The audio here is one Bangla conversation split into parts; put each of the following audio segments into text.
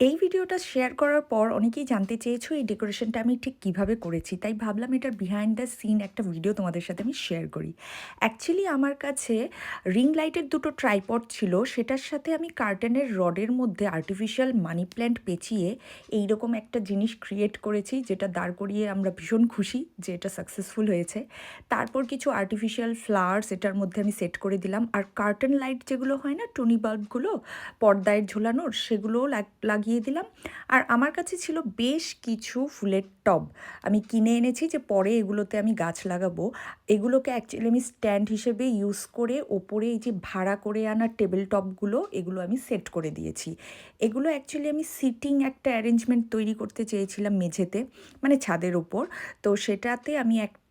এই ভিডিওটা শেয়ার করার পর অনেকেই জানতে চেয়েছো এই ডেকোরেশনটা আমি ঠিক কিভাবে করেছি, তাই ভাবলাম এটার বিহাইন্ড দ্য সিন একটা ভিডিও তোমাদের সাথে আমি শেয়ার করি। অ্যাকচুয়ালি আমার কাছে রিং লাইটের দুটো ট্রাইপড ছিল, সেটার সাথে আমি কার্টেনের রডের মধ্যে আর্টিফিশিয়াল মানি প্ল্যান্ট পেঁচিয়ে এইরকম একটা জিনিস ক্রিয়েট করেছি, যেটা দাঁড় করিয়ে আমরা ভীষণ খুশি যে এটা সাকসেসফুল হয়েছে। তারপর কিছু আর্টিফিশিয়াল ফ্লাওয়ার্স এটার মধ্যে আমি সেট করে দিলাম, আর কার্টেন লাইট যেগুলো হয় না, টুনি বাল্বগুলো পর্দায় ঝোলানোর, সেগুলোও লাগিয়ে দিলাম। আর আমার কাছে ছিল বেশ কিছু ফুলের টব, আমি কিনে এনেছি যে পরে এগুলোতে আমি গাছ লাগাবো। এগুলোকে অ্যাকচুয়ালি আমি স্ট্যান্ড হিসেবে ইউজ করে ওপরে এই যে ভাড়া করে আনা টেবিল টপগুলো এগুলো আমি সেট করে দিয়েছি। এগুলো অ্যাকচুয়ালি আমি সিটিং একটা অ্যারেঞ্জমেন্ট তৈরি করতে চেয়েছিলাম মেঝেতে, মানে ছাদের ওপর। তো সেটাতে আমি একটা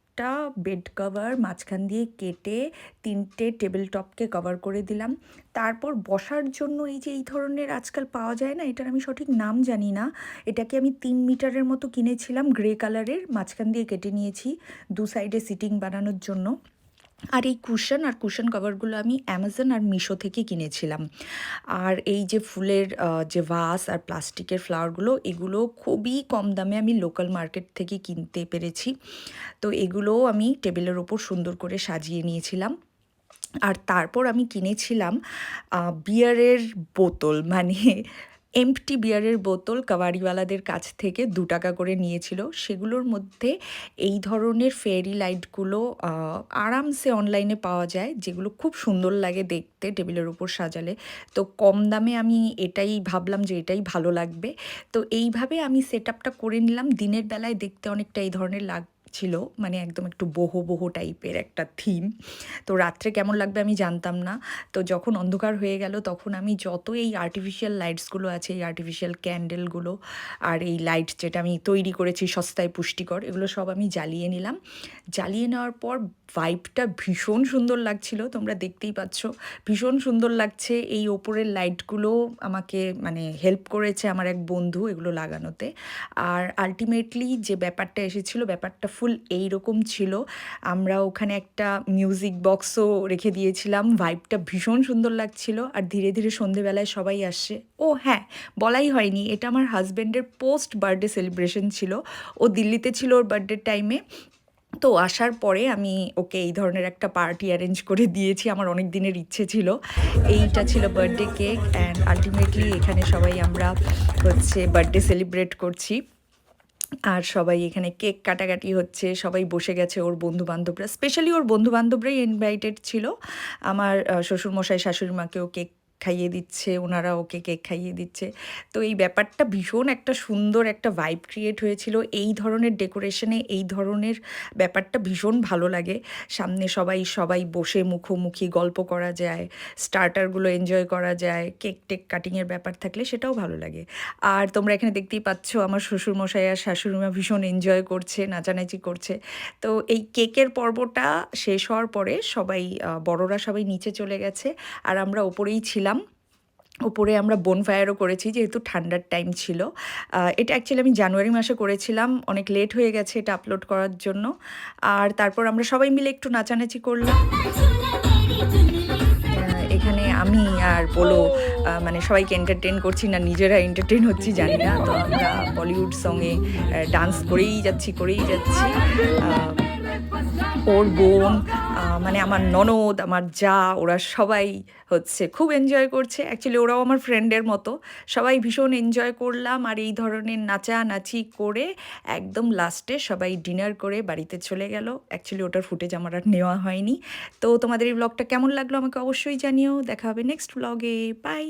বেড কভার মাঝখান দিয়ে কেটে 3টে টেবিল টপকে কভার করে দিলাম। তারপর বসার জন্য এই যে এই ধরনের আজকাল পাওয়া যায় না, এটার আমি সঠিক নাম জানি না, এটাকে আমি 3 মিটারের মতো কিনেছিলাম, গ্রে কালারের, মাঝখান দিয়ে কেটে নিয়েছি দু সাইডে সিটিং বানানোর জন্য। আর এই কুশন কভারগুলো আমি অ্যামাজন আর মিশো থেকে কিনেছিলাম। আর এই যে ফুলের যে ভাস আর প্লাস্টিকের ফ্লাওয়ারগুলো, এগুলো খুবই কম দামে আমি লোকাল মার্কেট থেকে কিনতে পেরেছি। তো এগুলোও আমি টেবিলের ওপর সুন্দর করে সাজিয়ে নিয়েছিলাম। আর তারপর আমি কিনেছিলাম বিয়ারের বোতল, মানে এম্পটি বিয়ারের বোতল কাবাড়িওয়ালাদের কাছ থেকে 2 টাকা করে নিয়েছিল। সেগুলোর মধ্যে এই ধরনের ফেয়ারি লাইটগুলো আরামসে অনলাইনে পাওয়া যায়, যেগুলো খুব সুন্দর লাগে দেখতে টেবিলের উপর সাজালে। তো কম দামে আমি এটাই ভাবলাম যে এটাই ভালো লাগবে। তো এইভাবে আমি সেট আপটা করে নিলাম। দিনের বেলায় দেখতে অনেকটা এই ধরনের ছিল, মানে একদম একটু বহো বহো টাইপের একটা থিম। তো রাত্রে কেমন লাগবে আমি জানতাম না। তো যখন অন্ধকার হয়ে গেল তখন আমি যত এই আর্টিফিশিয়াল লাইটসগুলো আছে, এই আর্টিফিশিয়াল ক্যান্ডেলগুলো আর এই লাইট যেটা আমি তৈরি করেছি সস্তায় পুষ্টিকর, এগুলো সব আমি জ্বালিয়ে নিলাম। জ্বালিয়ে নেওয়ার পর ভাইবটা ভীষণ সুন্দর লাগছিল, তোমরা দেখতেই পাচ্ছ ভীষণ সুন্দর লাগছে। এই ওপরের লাইটগুলো আমাকে মানে হেল্প করেছে আমার এক বন্ধু এগুলো লাগানোতে। আর আলটিমেটলি যে ব্যাপারটা এসেছিলো, ব্যাপারটা ফুল এইরকম ছিল। আমরা ওখানে একটা মিউজিক বক্সও রেখে দিয়েছিলাম, ভাইবটা ভীষণ সুন্দর লাগছিল। আর ধীরে ধীরে সন্ধেবেলায় সবাই আসছে। ও হ্যাঁ, বলাই হয়নি, এটা আমার হাজব্যান্ডের পোস্ট বার্থডে সেলিব্রেশন ছিল। ও দিল্লিতে ছিল ওর বার্থডে টাইমে। তো আসার পরে আমি ওকে এই ধরনের একটা পার্টি অ্যারেঞ্জ করে দিয়েছি, আমার অনেক দিনের ইচ্ছে ছিল। এইটা ছিল বার্থডে কেক, অ্যান্ড আলটিমেটলি এখানে সবাই আমরা বার্থডে সেলিব্রেট করছি। আর সবাই এখানে কেক কাটাকাটি হচ্ছে, সবাই বসে গেছে, ওর বন্ধুবান্ধবরা, স্পেশালি ওর বন্ধুবান্ধবরাই ইনভাইটেড ছিল। আমার শ্বশুরমশাই শাশুড়ি মাকেও কেক খাইয়ে দিচ্ছে, ওনারা ওকে কেক খাইয়ে দিচ্ছে। তো এই ব্যাপারটা ভীষণ একটা সুন্দর একটা ভাইব ক্রিয়েট হয়েছিল। এই ধরনের ডেকোরেশনে এই ধরনের ব্যাপারটা ভীষণ ভালো লাগে। সামনে সবাই সবাই বসে মুখোমুখি গল্প করা যায়, স্টার্টারগুলো এনজয় করা যায়, কেক টেক কাটিংয়ের ব্যাপার থাকলে সেটাও ভালো লাগে। আর তোমরা এখানে দেখতেই পাচ্ছ আমার শ্বশুরমশাই আর শাশুড়িমা ভীষণ এনজয় করছে, নাচানাচি করছে। তো এই কেকের পর্বটা শেষ হওয়ার পরে সবাই বড়রা সবাই নিচে চলে গেছে, আর আমরা ওপরেই ছিলাম। ওপরে আমরা বোনফায়ারও করেছি যেহেতু ঠান্ডার টাইম ছিল। এটা অ্যাকচুয়ালি আমি জানুয়ারি মাসে করেছিলাম, অনেক লেট হয়ে গেছে এটা আপলোড করার জন্য। আর তারপর আমরা সবাই মিলে একটু নাচানাচি করলাম। এখানে আমি আর পোলো মানে সবাইকে এন্টারটেন করছি, না নিজেরা এন্টারটেন হচ্ছি জানি না। তো আমরা বলিউড সঙ্গে ডান্স করেই যাচ্ছি। ওর বোন, মানে আমার ননদ, আমার যা, ওরা সবাই খুব এনজয় করছে। অ্যাকচুয়ালি ওরাও আমার ফ্রেন্ডের মতো, সবাই ভীষণ এনজয় করলাম। আর এই ধরনের নাচানাচি করে একদম লাস্টে সবাই ডিনার করে বাড়িতে চলে গেল। অ্যাকচুয়ালি ওটার ফুটেজ আমার আর নেওয়া হয়নি। তো তোমাদের এই ব্লগটা কেমন লাগলো আমাকে অবশ্যই জানিও। দেখা হবে নেক্সট ব্লগে, বাই।